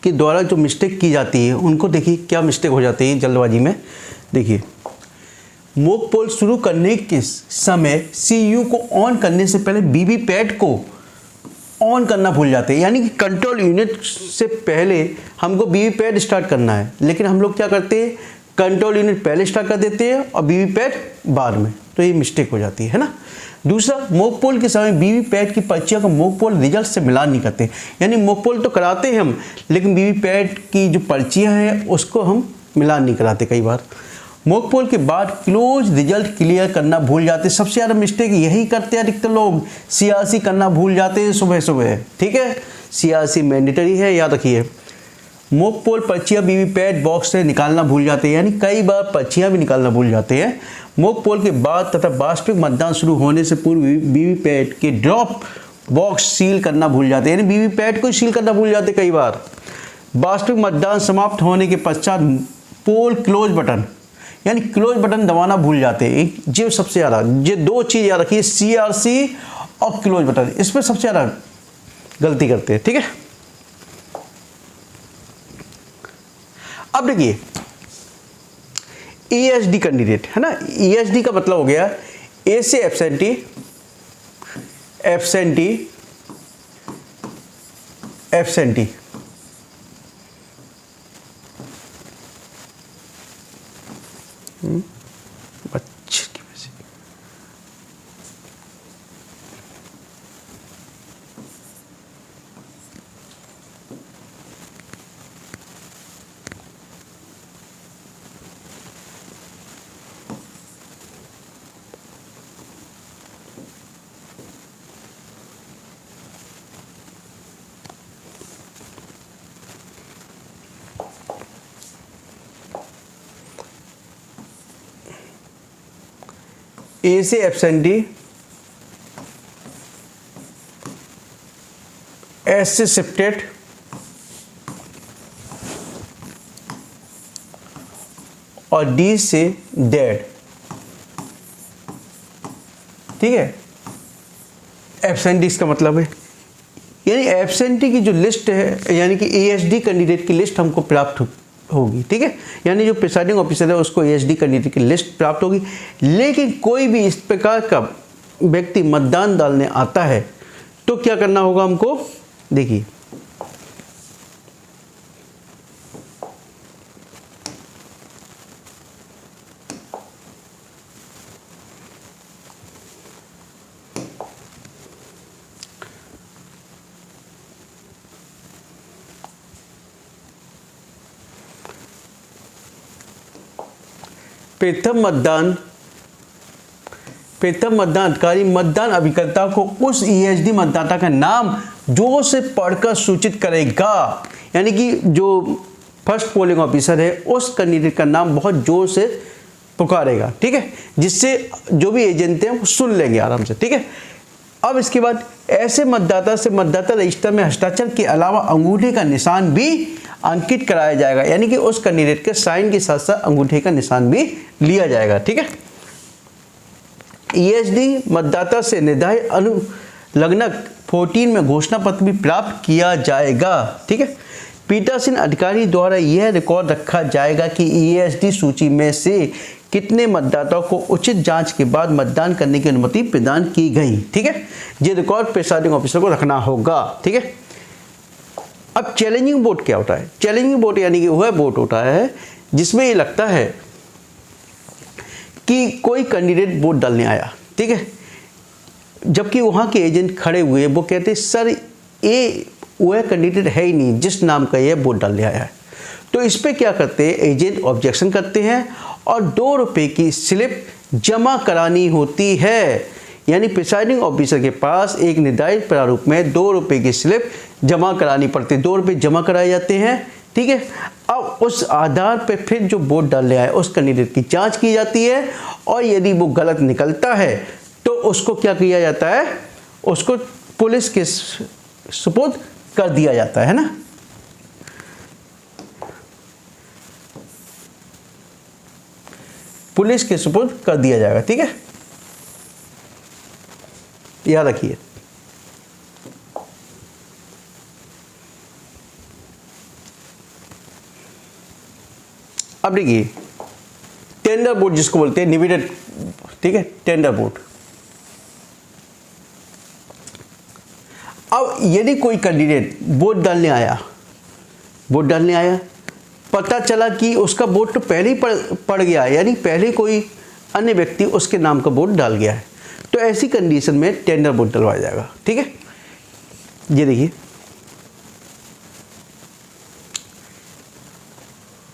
के द्वारा जो मिस्टेक की जाती है उनको देखिए क्या मिस्टेक हो जाती है जल्दबाजी में। देखिए मॉक पोल शुरू करने के समय सीयू को ऑन करने से पहले वीवीपैट को ऑन करना भूल जाते हैं, यानी कि कंट्रोल यूनिट से पहले हमको वीवीपैट स्टार्ट करना है, लेकिन हम लोग क्या करते हैं कंट्रोल यूनिट पहले स्टार्ट कर देते हैं और वीवीपैट बाद में, तो ये मिस्टेक हो जाती है ना। दूसरा, मॉक पोल के समय वीवीपैट की पर्चियों को मॉक पोल रिजल्ट से मिलान नहीं करते, यानी मॉक पोल तो कराते हैं हम, लेकिन वीवीपैट की जो पर्चियाँ हैं उसको हम मिलान नहीं कराते। कई बार मॉक पोल के बाद क्लोज रिजल्ट क्लियर करना भूल जाते। सबसे ज़्यादा मिस्टेक यही करते हैं अधिकतर लोग, सीआरसी करना भूल जाते हैं सुबह सुबह। ठीक है, सीआरसी मैंडेटरी है, याद रखिए। मॉक पोल पर्चियाँ वीवीपैट बॉक्स से निकालना भूल जाते हैं, यानी कई बार पर्चियाँ भी निकालना भूल जाते हैं। मॉक पोल के बाद तथा वास्तविक मतदान शुरू होने से पूर्व वीवीपैट के ड्रॉप बॉक्स सील करना भूल जाते हैं, यानी वीवीपैट को सील करना भूल जाते कई बार। वास्तविक मतदान समाप्त होने के पश्चात पोल क्लोज बटन यानी क्लोज बटन दबाना भूल जाते हैं। जो सबसे ज़्यादा ये दो चीज़ याद रखिए, सीआरसी और क्लोज बटन, इसमें सबसे ज़्यादा गलती करते हैं। ठीक है, अब देखिए ईएसडी कैंडिडेट है ना, ईएसडी का मतलब हो गया ए से एब्सेंटी, एब्सेंटी, एब्सेंटी। बच्चे की वजह से ए से एब्सेंटी, एस से शिफ्टेड, और डी से डेड। ठीक है, एब्सेंटी इसका मतलब है, यानी एब्सेंटी की जो लिस्ट है, यानी कि एएसडी कैंडिडेट की लिस्ट हमको प्राप्त होगी, ठीक है। यानी जो प्रिसाइडिंग ऑफिसर है उसको एएसडी कैंडिडेट की लिस्ट प्राप्त होगी। लेकिन कोई भी इस प्रकार का व्यक्ति मतदान डालने आता है तो क्या करना होगा हमको, देखिए प्रथम मतदान अधिकारी मतदान अभिकर्ता को उस ईएसडी मतदाता का नाम जोर से पढ़कर सूचित करेगा। यानी कि जो फर्स्ट पोलिंग ऑफिसर है उस कैंडिडेट का नाम बहुत जोर से पुकारेगा, ठीक है, जिससे जो भी एजेंट हैं वो सुन लेंगे आराम से, ठीक है। अब इसके बाद ऐसे मतदाता से मतदाता रजिस्टर में हस्ताक्षर के अलावा अंगूठे का निशान भी अंकित कराया जाएगा। यानी कि उस कैंडिडेट के साइन के साथ साथ अंगूठे का निशान भी लिया जाएगा, ठीक है। ईएसडी मतदाता से निर्धारित अनुलग्नक 14 में घोषणा पत्र भी प्राप्त किया जाएगा, ठीक है। पीठासीन अधिकारी द्वारा यह रिकॉर्ड रखा जाएगा कि ईएसडी सूची में से कितने मतदाताओं को उचित जांच के बाद मतदान करने की अनुमति प्रदान की गई, ठीक है। ये रिकॉर्ड प्रिसाइडिंग ऑफिसर को रखना होगा, ठीक है। अब चैलेंजिंग वोट क्या होता है? चैलेंजिंग वोट यानी कि वह वोट होता है जिसमें ये लगता है कि कोई कैंडिडेट वोट डालने आया, ठीक है, जबकि वहाँ के एजेंट खड़े हुए, वो कहते सर ये वह कैंडिडेट है ही नहीं जिस नाम का ये वोट डालने आया है। तो इस पे क्या करते हैं, एजेंट ऑब्जेक्शन करते हैं और 2 रुपये की स्लिप जमा करानी होती है। यानी प्रिसाइडिंग ऑफिसर के पास एक निर्धारित प्रारूप में 2 रुपये की स्लिप जमा करानी पड़ती है, 2 रुपये जमा कराए जाते हैं, ठीक है। अब उस आधार पे फिर जो वोट डालने आए उस कैंडिडेट की जांच की जाती है और यदि वो गलत निकलता है तो उसको क्या किया जाता है, उसको पुलिस के सुपुर्द कर दिया जाता है ना। पुलिस के सुपुर्द कर दिया जाएगा, ठीक है, याद रखिए। अब देखिए टेंडर वोट जिसको बोलते हैं, निवेदन, ठीक है, टेंडर वोट। अब यदि कोई कैंडिडेट वोट डालने आया, पता चला कि उसका वोट तो पहले ही पड़ गया है, यानी पहले कोई अन्य व्यक्ति उसके नाम का वोट डाल गया है, तो ऐसी कंडीशन में टेंडर वोट डलवाया जाएगा, ठीक है। ये देखिए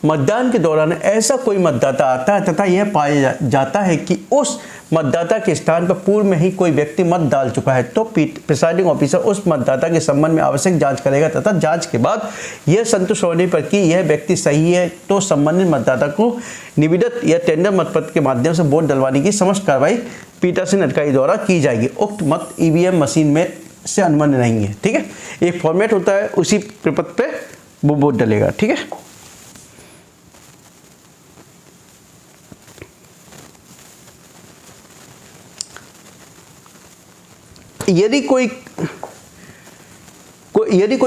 मतदान के दौरान ऐसा कोई मतदाता आता है तथा यह पाया जाता है कि उस मतदाता के स्थान पर पूर्व में ही कोई व्यक्ति मत डाल चुका है, तो प्रिसाइडिंग ऑफिसर उस मतदाता के संबंध में आवश्यक जांच करेगा तथा जांच के बाद यह संतुष्ट होने पर कि यह व्यक्ति सही है तो संबंधित मतदाता को निविदत या टेंडर मतपत्र के माध्यम से वोट डलवाने की समस्त कार्रवाई पीठासीन अधिकारी द्वारा की जाएगी। उक्त मत ईवीएम मशीन में से अनुबंध नहीं है, ठीक है। एक फॉर्मेट होता है, उसी प्रपत्र पे वो वोट डलेगा, ठीक है। यदि कोई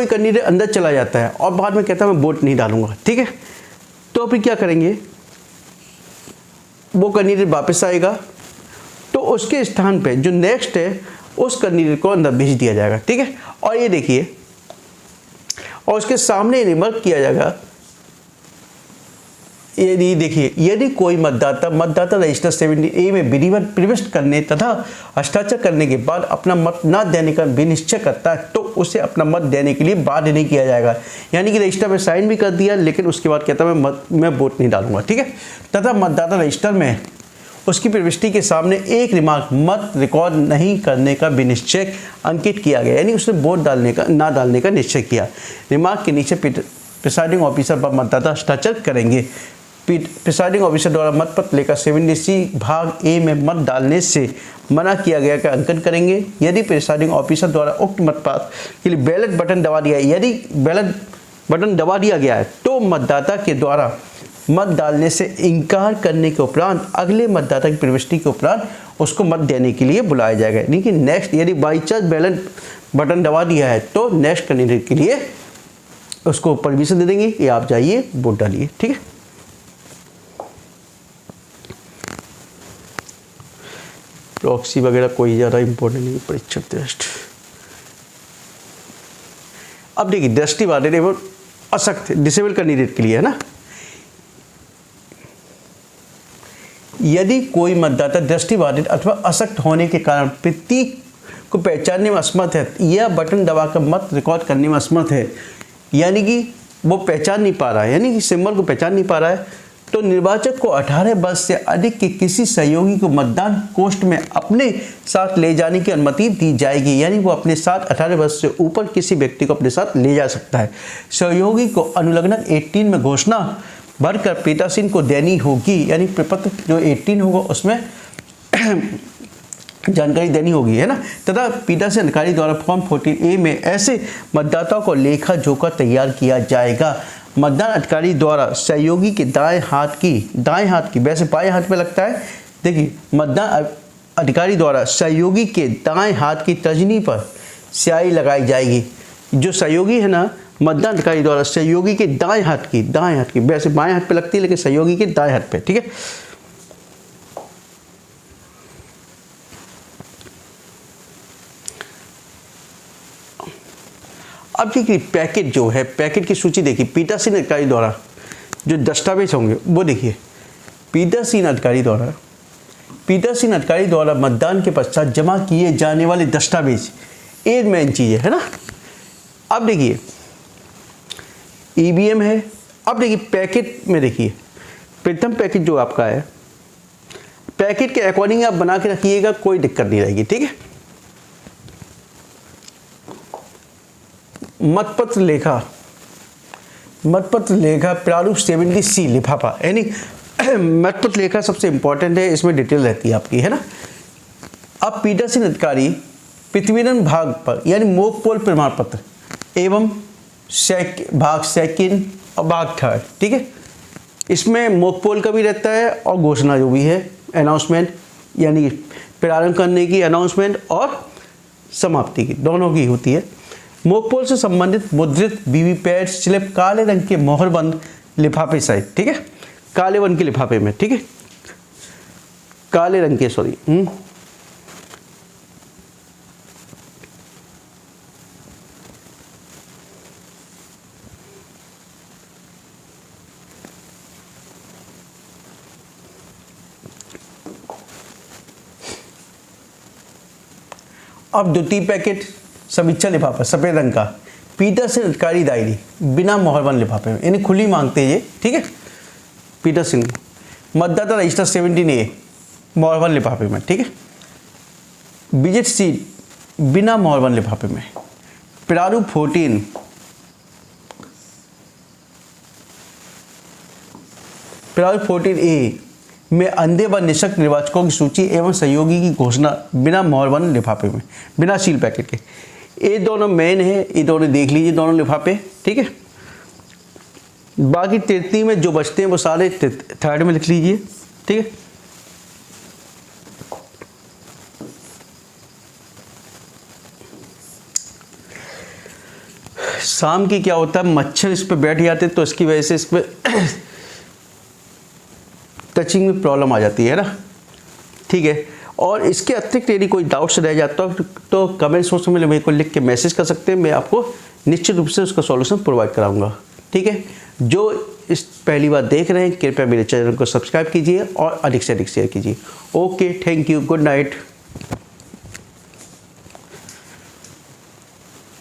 कैंडिडेट अंदर चला जाता है और बाद में कहता है मैं वोट नहीं डालूंगा, ठीक है, तो फिर क्या करेंगे, वो कैंडिडेट वापस आएगा तो उसके स्थान पे जो नेक्स्ट है उस कैंडिडेट को अंदर भेज दिया जाएगा, ठीक है। और ये देखिए, और उसके सामने रिमार्क किया जाएगा, यदि देखिए यदि कोई मतदाता रजिस्टर 70A में विधिवत प्रविष्ट करने तथा हस्ताक्षर करने के बाद अपना मत न देने का विनिश्चय करता है तो उसे अपना मत देने के लिए बाध्य नहीं किया जाएगा। यानी कि रजिस्टर में साइन भी कर दिया लेकिन उसके बाद कहता है मैं वोट नहीं डालूंगा, ठीक है। तथा मतदाता रजिस्टर में उसकी प्रविष्टि के सामने एक रिमार्क मत रिकॉर्ड नहीं करने का विनिश्चय अंकित किया गया, यानी उसने वोट ना डालने का निश्चय किया। रिमार्क के नीचे प्रिसाइडिंग ऑफिसर व मतदाता हस्ताक्षर करेंगे। प्रिसाइडिंग ऑफिसर द्वारा मतपत्र लेकर 70C भाग ए में मत डालने से मना किया गया का अंकन करेंगे। यदि प्रिसाइडिंग ऑफिसर द्वारा उक्त मतपत्र के लिए बैलेट बटन दबा दिया गया है तो मतदाता के द्वारा मत डालने से इनकार करने के उपरांत अगले मतदाता की प्रविष्टि के उपरांत उसको मत देने के लिए बुलाया जाएगा। यानी कि नेक्स्ट, यदि बाई चांस बैलेट बटन दबा दिया है तो नेक्स्ट कैंडिडेट के लिए उसको परमिशन दे देंगे कि आप जाइए वोट डालिए। ठीक है, प्रॉक्सी वगैरह कोई ज़्यादा इंपॉर्टेंट नहीं, परीक्षक टेस्ट। अब देखिए दृष्टिबाधित एवं अशक्त डिसेबल कैंडिडेट के लिए है ना, यदि कोई मतदाता दृष्टिबाधित अथवा अशक्त होने के कारण प्रतीक को पहचानने में असमर्थ है या बटन दबाकर मत रिकॉर्ड करने में असमर्थ है, यानी कि वो पहचान नहीं पा रहा है, यानी कि सिंबल को पहचान नहीं पा रहा है, तो निर्वाचक को 18 वर्ष से अधिक के किसी सहयोगी को मतदान कोष्ठ में अपने साथ ले जाने की अनुमति दी जाएगी। यानी वो अपने साथ 18 वर्ष से ऊपर किसी व्यक्ति को अपने साथ ले जा सकता है। सहयोगी को अनुलग्नक 18 में घोषणा भरकर पीठासीन को देनी होगी, यानी प्रपत्र जो 18 होगा उसमें जानकारी देनी होगी, है ना। तथा पीठासीन अधिकारी द्वारा फॉर्म 14A में ऐसे मतदाताओं को लेखा जोखा तैयार किया जाएगा। मतदान अधिकारी द्वारा सहयोगी के दाएं हाथ की वैसे बाएं हाथ पे लगता है, देखिए मतदान अधिकारी द्वारा सहयोगी के दाएं हाथ की तर्जनी पर स्याही लगाई जाएगी। जो सहयोगी है ना, मतदान अधिकारी द्वारा सहयोगी के दाएं हाथ की वैसे बाएं हाथ पे लगती है, लेकिन सहयोगी के दाएं हाथ पे। ठीक है, अब देखिए पैकेट जो है, पैकेट की सूची देखिए। पीठासीन अधिकारी द्वारा जो दस्तावेज होंगे वो देखिए, पीठासीन अधिकारी द्वारा मतदान के पश्चात जमा किए जाने वाले दस्तावेज एक मेन चीज़ है ना। अब देखिए ईवीएम है। अब देखिए पैकेट में देखिए, प्रथम पैकेट जो आपका है, पैकेट के अकॉर्डिंग आप बना के रखिएगा, कोई दिक्कत नहीं रहेगी। ठीक है, मतपत्र लेखा प्रारूप 70C लिफाफा, यानी मतपत्र लेखा सबसे इंपॉर्टेंट है, इसमें डिटेल रहती है आपकी, है ना। अब पीठासीन अधिकारी प्रतिवेदन भाग पर, यानी मोक पोल प्रमाण पत्र एवं भाग सेकंड और भाग थर्ड, ठीक है, इसमें मोक पोल का भी रहता है और घोषणा जो भी है, अनाउंसमेंट, यानी प्रारंभ करने की अनाउंसमेंट और समाप्ति की, दोनों की होती है। मोक पोल से संबंधित मुद्रित वीवीपैट स्लिप काले रंग के मोहरबंद लिफाफे सहित, ठीक है, काले रंग के लिफाफे में, ठीक है, काले रंग के, सॉरी, अब द्वितीय पैकेट समीक्षा लिफाफा सफेद रंग का, पीठासीन अधिकारी डायरी बिना मोहरबंद लिफाफे में, यानी खुली मांगते हैं ये, ठीक है, पीठासीन। मतदाता रजिस्टर 17A मोहरबंद लिफाफे में, ठीक है, विजिट सीट बिना मोहरबंद लिफाफे में, प्रारूप 14A में अंधे व निःशक्त निर्वाचकों की सूची एवं सहयोगी की घोषणा बिना मोहरबंद लिफाफे में, बिना सील पैकेट के। ये दोनों मेन है, ये दोनों देख लीजिए, दोनों लिफाफे, ठीक है। बाकी 33 में जो बचते हैं वो सारे थर्ड में लिख लीजिए, ठीक है। शाम की क्या होता है, मच्छर इस पे बैठ जाते तो इसकी वजह से इस पे टचिंग में प्रॉब्लम आ जाती है ना, ठीक है। और इसके अतिरिक्त यदि कोई डाउट्स रह जाता हो तो कमेंट बॉक्स में मेरे को लिख के मैसेज कर सकते हैं, मैं आपको निश्चित रूप से उसका सॉल्यूशन प्रोवाइड कराऊंगा, ठीक है। जो इस पहली बार देख रहे हैं कृपया मेरे चैनल को सब्सक्राइब कीजिए और अधिक से अधिक शेयर कीजिए। Okay, thank you, good night.